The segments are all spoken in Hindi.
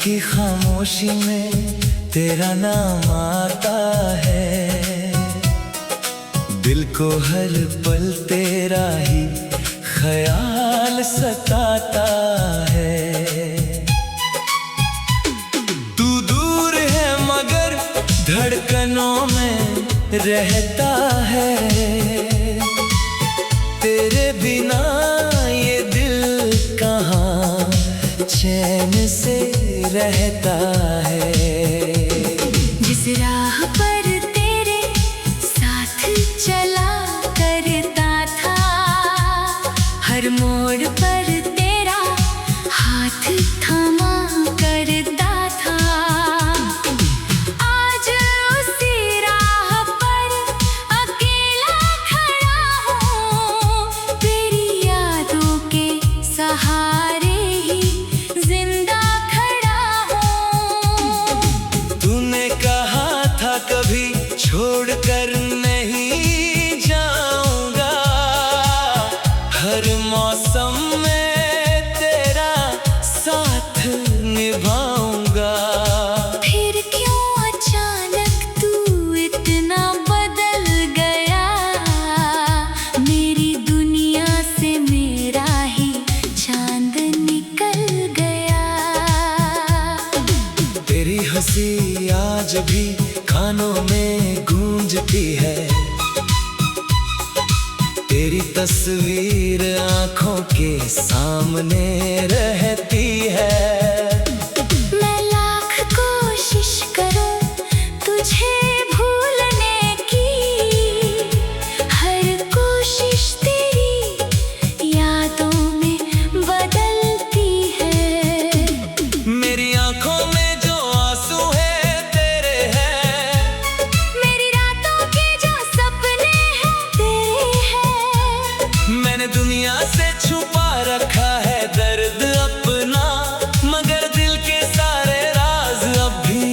की खामोशी में तेरा नाम आता है। दिल को हर पल तेरा ही ख्याल सताता है। तू दूर है मगर धड़कनों में रहता है। तेरे बिना ये दिल कहाँ चैन से रहता है। जिस राह पर तेरे साथ चला करता था, हर मोड़ पर तेरा हाथ थामा करता था। आज उसी राह पर अकेला खड़ा हूँ, तेरी यादों के सहारे ही जिंदा खड़ा हूँ। तूने कहा था कभी छोड़कर नहीं जाऊंगा, हर मौसम में तेरा साथ निभाऊंगा। फिर क्यों अचानक तू इतना बदल गया, मेरी दुनिया से मेरा ही चांद निकल गया। तेरी हंसी आज भी कानों में गूंजती है। तेरी तस्वीर आंखों के सामने रहती है। मैं लाख कोशिश करूं तुझे भूलने की, हर कोशिश तेरी यादों में बदलती है। मेरी आंखों में जो आंसू है तेरे हैं, मेरी रातों के जो सपने हैं तेरे हैं। मैंने दुनिया से छुपा रखा है दर्द अपना, मगर दिल के सारे राज अब भी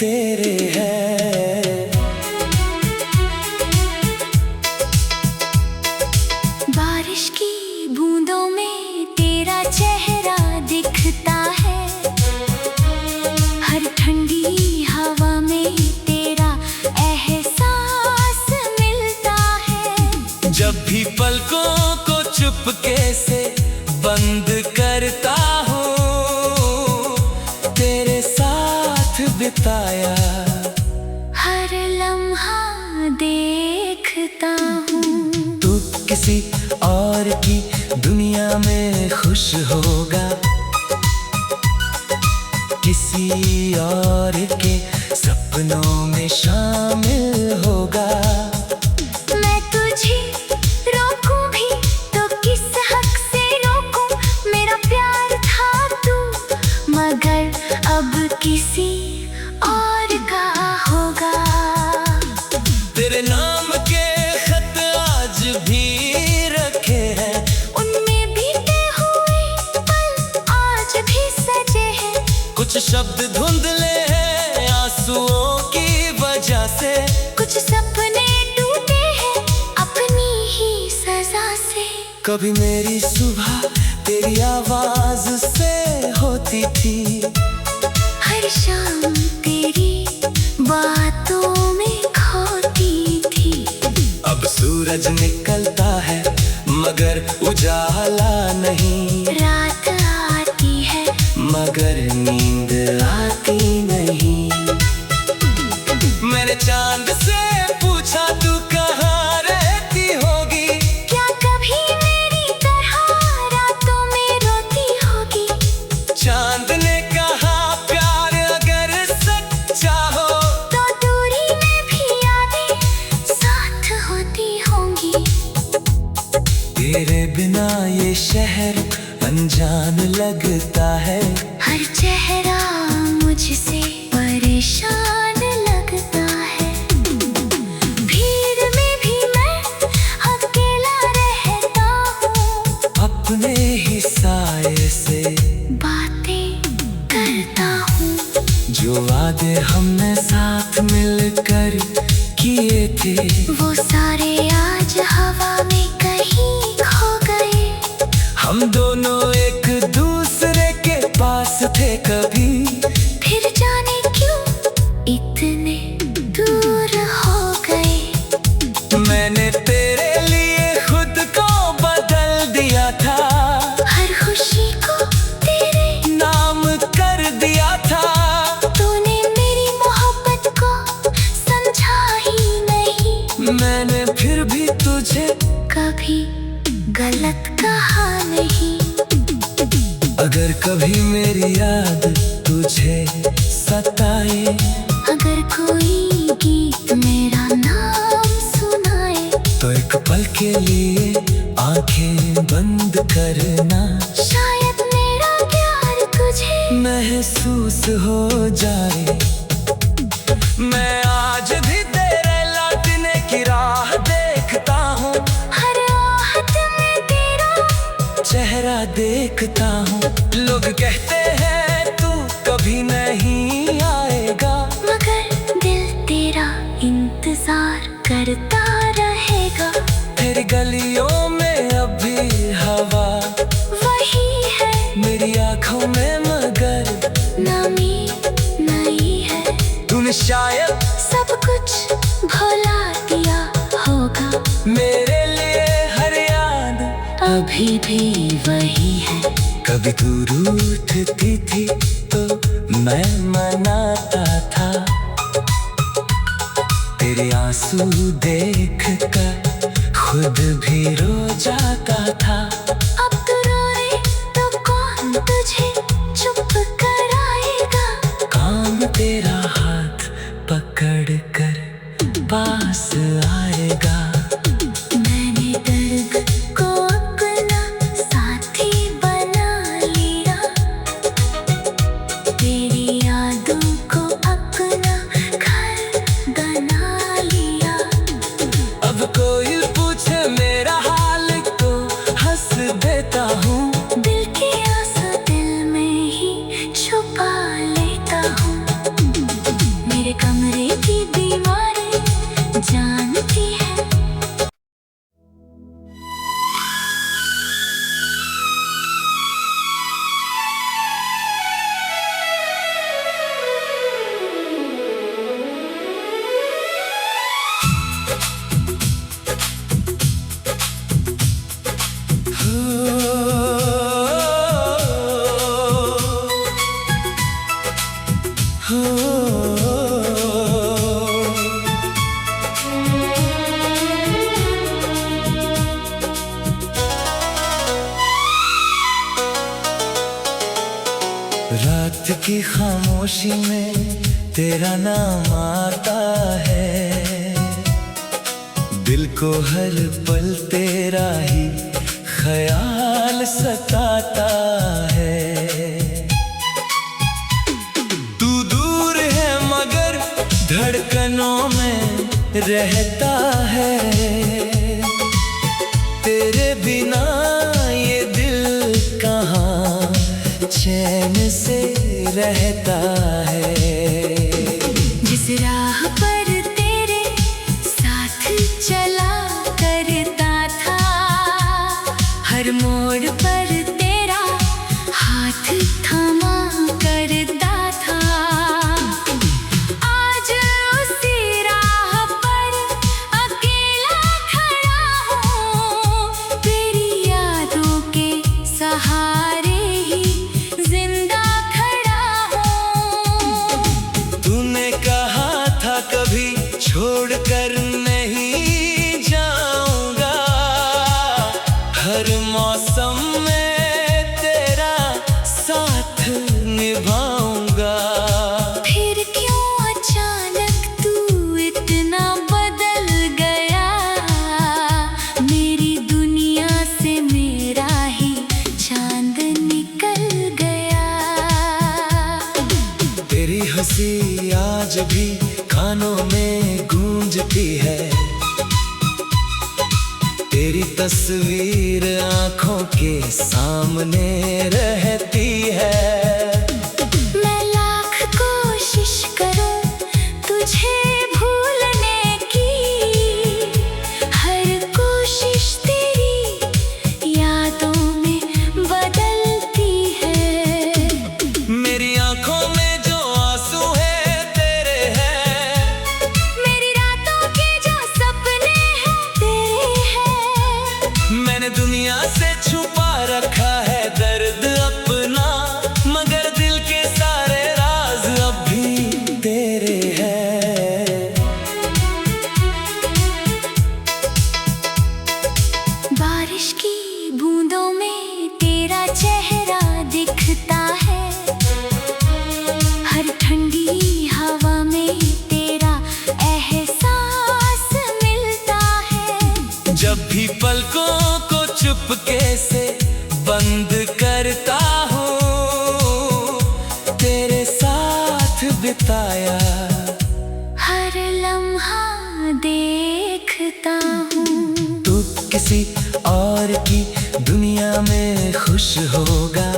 तेरे हैं। बारिश की बूंदों में तेरा चेहरा दिखता है, हर ठंडी हवा में तेरा एहसास मिलता है। जब भी पलकों को चुपके से बंद करता हूँ, तेरे साथ बिताया हर लम्हा देखता हूँ। तू किसी और की दुनिया में खुश होगा, किसी और के सपनों में शामिल होगा। मैं तुझे रोकूं भी तो किस हक से रोकूं, मेरा प्यार था तू मगर अब किसी और का होगा। तेरे नाम के खत आज भी रखे हैं, उनमें बीते हुए पल आज भी सजे हैं। कुछ शब्द धुंधले हैं आंसुओं की वजह से, कुछ सपने टूटे हैं अपनी ही सजा से। कभी मेरी सुबह तेरी आवाज से होती थी, हर शाम तेरी बातों में खोती थी। अब सूरज निकलता है मगर उजाला नहीं, रात आती है मगर नींद आती नहीं। मैंने चांद से पूछा तू कहाँ रहती होगी, क्या कभी मेरी तरह रातों में रोती होगी। चांद ने कहा प्यार अगर सच्चा हो, तो दूरी में भी यादें साथ होती होंगी। तेरे बिना ये शहर अनजान लगता है, हर चेहरा मुझसे परेशान लगता है। भीड़ में भी मैं अकेला रहता हूँ, अपने ही साए से बातें करता हूँ। जो वादे हमने साथ मिलकर किए थे, वो सारे आज हवा में कहीं खो गए। हम दोनों एक दूसरे के पास थे कभी, गलत कहा नहीं। अगर कभी मेरी याद तुझे सताए, अगर कोई गीत मेरा नाम सुनाए, तो एक पल के लिए आंखें बंद करना। शायद मेरा प्यार तुझे महसूस हो जाए। मैं आज भी तेरे लौटने की राह देखता हूँ, हर आहट में तेरा चेहरा देखता हूँ। लोग कहते हैं तू कभी नहीं आएगा, मगर दिल तेरा इंतजार करता रहेगा। तेरी गलियों में अभी हवा वही है, मेरी आंखों में मगर नमी नहीं है। तूने शायद सब कुछ भुला दिया होगा, मेरे लिए हर याद अभी भी वही है। कभी तू रूठती थी तो मैं मनाता था, तेरे आंसू देख कर खुद भी रो जाता था। अब तू रोए तो कौन तुझे चुप कराएगा। काम तेरा हाथ पकड़ कर पास आएगा। मैंने दर्द को अपना साथी बना लिया, तेरी यादों को अपना घर बना लिया। अब कोई पूछे मेरा हाल तो हंस देता हूँ, दिल की आंसू दिल में ही छुपा लेता हूँ। मेरे कमरे की दीवारें जानती है। रात की खामोशी में तेरा नाम आता है, दिल को हर पल तेरा ही ख्याल सताता है। तू दूर है मगर धड़कनों में रहता है, तेरे बिना ये दिल कहाँ चैन से रहता है। जिस राह पर तेरे साथ चला करता था, हर मोड़ पर तेरा हाथ थामा करता था। आज उसी राह पर अकेला खड़ा हूँ, तेरी यादों के सहारे ही जिंदा खड़ा हूँ। तूने कहा था कभी छोड़ कर नहीं जाऊंगा, हर मौसम में तेरा साथ निभाऊंगा। फिर क्यों अचानक तू इतना बदल गया, मेरी दुनिया से मेरा ही चांद निकल गया। तेरी हंसी आज भी कानों में गूंजती है, तेरी तस्वीर आंखों के सामने रहती है। मैं लाख कोशिश करूं तुझे भूलने की, हर कोशिश तेरी यादों में बदलती है। मेरी आंखों में जो आंसू है तेरे हैं, मेरी रातों के जो सपने हैं तेरे हैं। मैंने दुनिया से छुपा रखा है दर्द अपना, मगर दिल के सारे राज अब भी तेरे हैं। बारिश की बूंदों में तेरा चेहरा दिखता है, हर ठंडी हवा में तेरा एहसास मिलता है। जब भी पलकों को चुपके से बंद करता हूँ, तेरे साथ बिताया हर लम्हा देखता हूँ। तू किसी और की दुनिया में खुश होगा,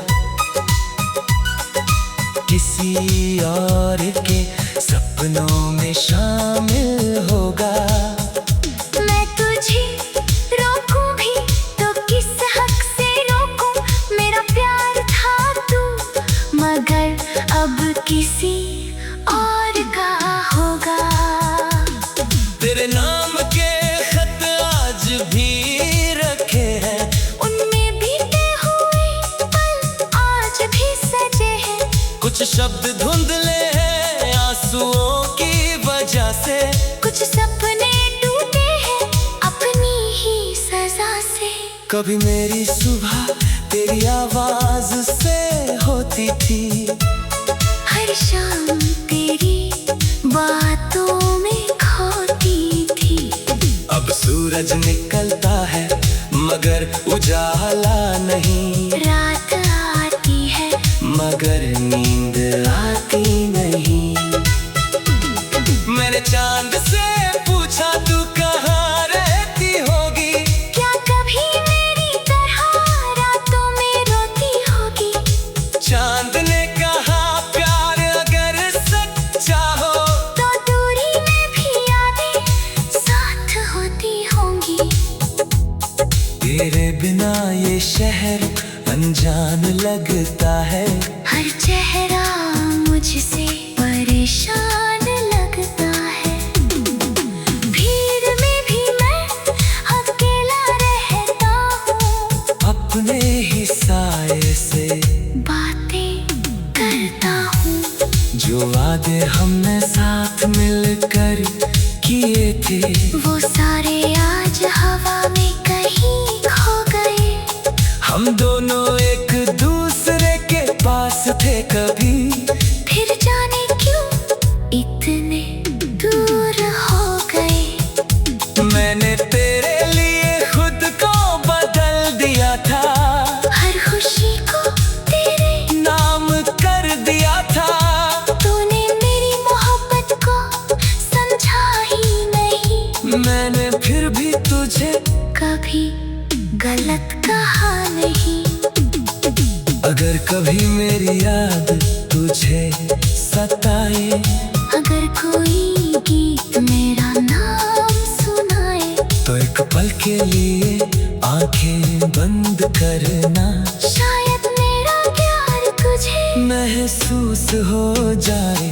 किसी और के सपनों में शामिल होगा। मैं तुझे रोकूं भी तो किस हक से रोकूं, मेरा प्यार था तू मगर अब किसी और का होगा। तेरे नाम के खत आज भी रखे हैं, उनमें बीते हुए पल आज भी सजे हैं। कुछ शब्द धुंधले हैं आंसुओं की वजह से, कुछ सपने टूटे हैं अपनी ही सजा से। कभी मेरी सुबह तेरी आवाज से होती थी, हर शाम तेरी बातों में खोती थी। अब सूरज निकलता है मगर उजाला नहीं, रात आती है मगर नींद आती नहीं। मैंने चांद से पूछा तू कहाँ रहती होगी, क्या कभी मेरी तरह रातों में रोती होगी। चांद ने कहा प्यार अगर सच्चा हो, तो दूरी में भी यादें साथ होती होंगी। तेरे बिना ये शहर अनजान लगता है, हर चेहरा मुझसे परेशान लगता है। भीड़ में भी मैं अकेला रहता हूँ, अपने ही साए से बातें करता हूँ। जो वादे हमने साथ मिलकर किए थे, वो सारे आज हवा में कहीं खो गए। हम दोनों एक दूसरे के पास थे कभी, फिर जाने क्यों इतने दूर हो गए। मैंने तेरे लिए खुद को बदल दिया था, हर खुशी को तेरे नाम कर दिया था। तूने मेरी मोहब्बत को समझा ही नहीं, मैंने फिर भी तुझे कभी गलत कहा नहीं। अगर कभी मेरी याद तुझे सताए, अगर कोई गीत मेरा नाम सुनाए, तो एक पल के लिए आंखें बंद करना, शायद मेरा प्यार तुझे महसूस हो जाए।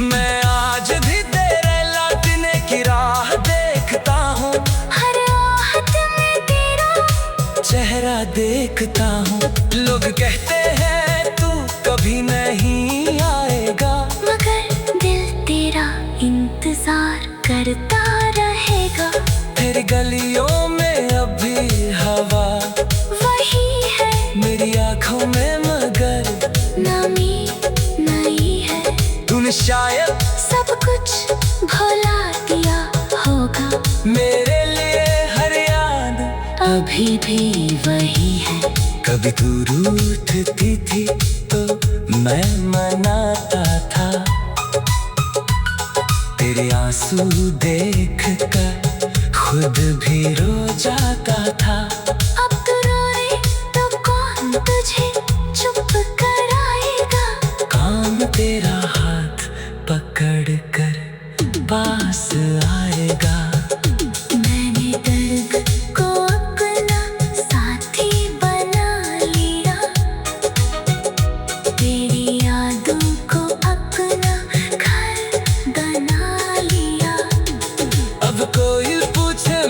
मैं आज भी तेरे लौटने की राह देखता हूँ, हर आहट में तेरा चेहरा देखता हूँ। लोग कहते हैं तू कभी नहीं आएगा, मगर दिल तेरा इंतजार करता रहेगा। तेरी गलियों में अभी हवा वही है, मेरी आंखों में मगर नमी नहीं है। तूने शायद सब कुछ भुला दिया होगा, मेरे लिए हर याद अभी भी वही है। कभी तू रूठती थी तो मैं मनाता था, तेरे आंसू देख कर खुद भी रो जाता था। अब तू रोए तो कौन तुझे चुप कराएगा। काम तेरा हाथ पकड़ कर पास आएगा। मैंने दर्द को अपना साथी बना लिया, तेरी यादों को अपना घर बना लिया। अब कोई पूछे